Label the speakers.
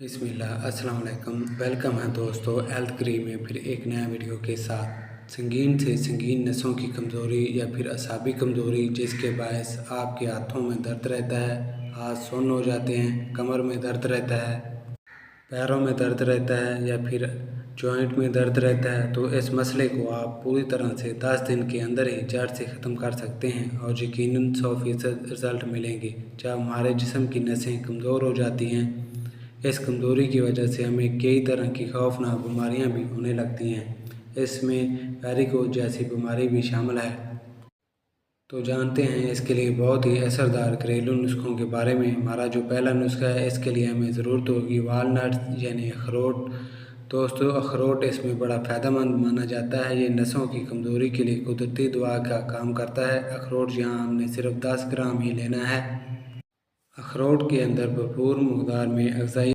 Speaker 1: बिस्मिल्लाह अस्सलाम वालेकुम। वेलकम है दोस्तों हेल्थ क्रीम में फिर एक नया वीडियो के साथ। संगीन से संगीन नसों की कमज़ोरी या फिर असाबी कमज़ोरी जिसके बायस आपके हाथों में दर्द रहता है, हाथ सुन्न हो जाते हैं, कमर में दर्द रहता है, पैरों में दर्द रहता है या फिर जॉइंट में दर्द रहता है, तो इस मसले को आप पूरी तरह से 10 दिन के अंदर ही जड़ से ख़त्म कर सकते हैं और यकीनन 100% रिज़ल्ट मिलेंगे। जब हमारे जिस्म की नसें कमज़ोर हो जाती हैं, इस कमज़ोरी की वजह से हमें कई तरह की खौफनाक बीमारियां भी होने लगती हैं। इसमें वेरिकोज जैसी बीमारी भी शामिल है। तो जानते हैं इसके लिए बहुत ही असरदार घरेलू नुस्खों के बारे में। हमारा जो पहला नुस्खा है, इसके लिए हमें ज़रूरत होगी वालनट यानी अखरोट। दोस्तों, अखरोट इसमें बड़ा फ़ायदेमंद माना जाता है। ये नसों की कमज़ोरी के लिए कुदरती दवा का काम करता है। अखरोट यहाँ हमने सिर्फ 10 ग्राम ही लेना है। अखरोट के अंदर भरपूर मकदार में ग़िज़ाई